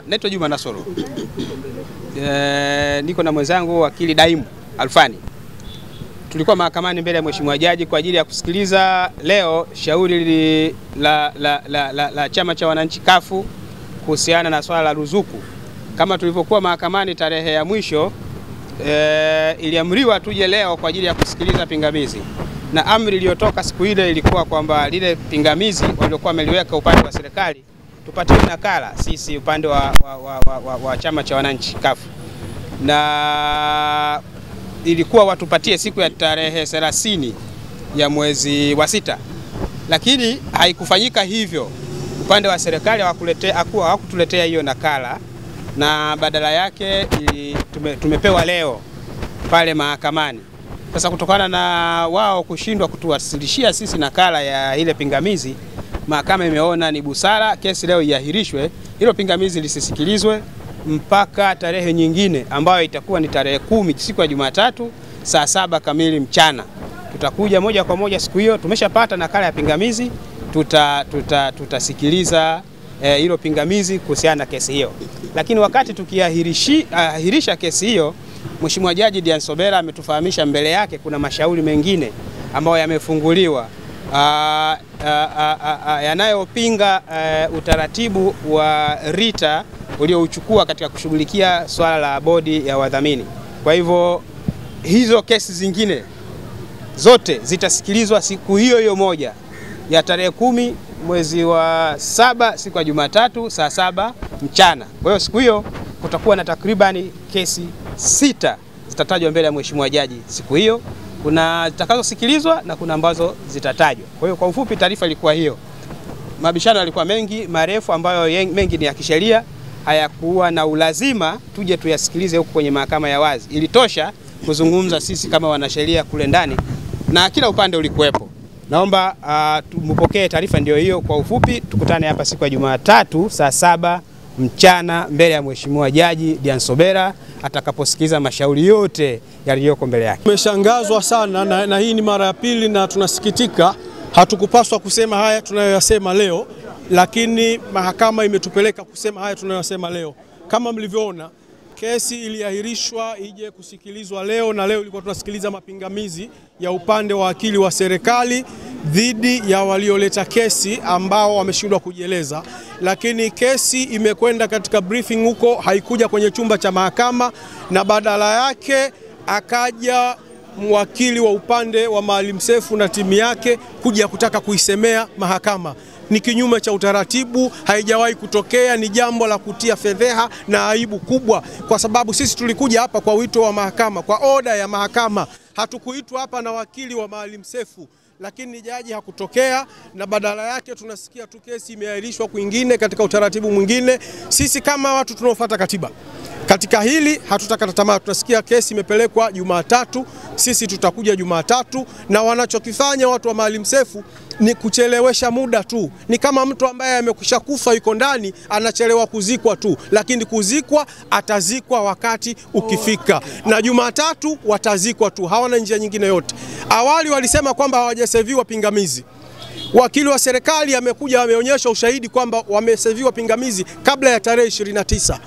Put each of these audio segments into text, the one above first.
Naitwa Juma Nasoro. Niko na mwenzangu wakili Daimu Alfani. Tulikuwa mahakamani mbele ya Mheshimiwa Jaji kwa ajili ya kusikiliza leo shauri la Chama cha Wananchi CUF kuhusiana na swala la ruzuku. Kama tulivyokuwa mahakamani tarehe ya mwisho, iliamriwa tuje leo kwa ajili ya kusikiliza pingamizi. Na amri iliyotoka siku ile ilikuwa kwamba lile pingamizi waliokuwa wameliweka upande wa serikali tupatiwe nakala sisi upande wa Chama cha Wananchi CUF. Na ilikuwa watupatie siku ya tarehe 30 ya mwezi wa 6. Lakini haikufanyika hivyo. Upande wa serikali hawakutuletea hiyo nakala, na badala yake tumepewa leo pale mahakamani. Sasa kutokana na wao kushindwa kutuwasilishia sisi nakala ya ile pingamizi, mahakama imeona ni busara kesi leo iahirishwe, hilo pingamizi lisisikilizwe mpaka tarehe nyingine ambayo itakuwa ni tarehe 10 siku ya Jumatatu saa 7 kamili mchana. Tutakuja moja kwa moja siku hiyo, tumeshapata nakala ya pingamizi, tutasikiliza hilo pingamizi kuhusiana na kesi hiyo. Lakini wakati tukiahirisha kesi hiyo, Mheshimiwa Jaji Dian Sobera ametufahamisha mbele yake kuna mashauri mengine ambayo yamefunguliwa yanayopinga utaratibu wa RITA uliouchukua katika kushughulikia swala la bodi ya wadhamini. Kwa hivyo hizo kesi zingine zote zitasikilizwa siku hiyo moja ya tarehe 10 mwezi wa 7 siku ya Jumatatu saa 7 mchana. Kwa hiyo siku hiyo kutakuwa na takribani kesi 6 zitatajwa mbele ya Mheshimiwa Jaji siku hiyo. Kuna zitakazosikilizwa na kuna ambazo zitatajwa. Kwa hiyo kwa ufupi taarifa ilikuwa hiyo. Mabishano yalikuwa mengi marefu ambayo mengi ni ya kisheria, hayakuwa na ulazima tuje tuyasikilize huko kwenye mahakama ya wazi. Ilitosha kuzungumza sisi kama wanasheria kule ndani na kila upande ulikuwepo. Naomba mpokee taarifa ndio hiyo kwa ufupi. Tukutane hapa siku ya Jumatatu saa 7 mchana mbele ya Mheshimiwa Jaji Dian Sobera atakaposikiliza mashauri yote yaliyoko mbele yake. Tumeshangazwa sana na hii ni mara ya pili na tunasikitika. Hatukupaswa kusema haya tunayoyasema leo, lakini mahakama imetupeleka kusema haya tunayoyasema leo. Kama mlivyoona, kesi iliahirishwa ije kusikilizwa leo, na leo ilikuwa tunasikiliza mapingamizi ya upande wa wakili wa serikali dhidi ya walioleta kesi ambao wameshindwa kujieleza. Lakini kesi imekwenda katika briefing huko, haikuja kwenye chumba cha mahakama, na badala yake akaja mwakili wa upande wa Maalim Seif na timu yake kuja kutaka kuisemea mahakama. Ni kinyume cha utaratibu, haijawahi kutokea, ni jambo la kutia fedheha na aibu kubwa, kwa sababu sisi tulikuja hapa kwa wito wa mahakama, kwa oda ya mahakama. Hatukuitwa hapa na wakili wa Maalim Seif, lakini jaji hakutokea, na badala yake tunasikia tu kesi imeahirishwa kwingine katika utaratibu mwingine. Sisi kama watu tunaofuata katiba, katika hili hatutakata tamaa. Tunasikia kesi imepelekwa Jumatatu, sisi tutakuja Jumatatu, na wanachokifanya watu wa Maalim Seif ni kuchelewesha muda tu. Ni kama mtu ambaye amekwisha kufa yuko ndani anachelewa kuzikwa tu, lakini kuzikwa atazikwa wakati ukifika. Na Jumatatu watazikwa tu, hawana njia nyingine yote. Awali walisema kwamba hawajaseviwa pingamizi. Wakili wa serikali amekuja ameonyesha ushahidi kwamba wameseviwa pingamizi kabla ya tarehe 29.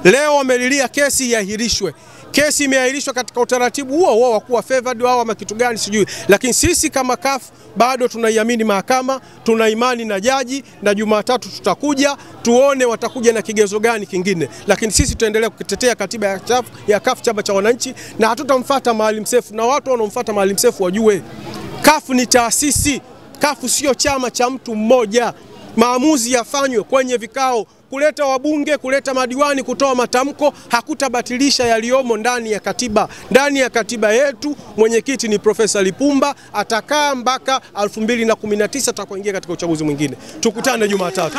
Leo wamelilia kesi iahirishwe. Kesi imeahirishwa katika utaratibu huo wa kuwa favored wao ama kitu gani sijui. Lakini sisi kama CUF bado tunaiamini mahakama, tuna imani na jaji, na Jumatatu tutakuja tuone watakuja na kigezo gani kingine. Lakini sisi tutaendelea kutetea katiba ya CUF, Chama cha Wananchi, na hatutamfuata Maalim Seif. Na watu wanaomfuata Maalim Seif wajue CUF ni taasisi. CUF sio chama cha mtu mmoja. Maamuzi yafanywe kwenye vikao. Kuleta wabunge, kuleta madiwani, kutoa matamko hakutabatilisha yaliyomo ndani ya katiba. Ndani ya katiba yetu mwenyekiti ni Profesa Lipumba, atakaa mpaka 2019 tutakoingia katika uchaguzi mwingine. Tukutane Jumatatu.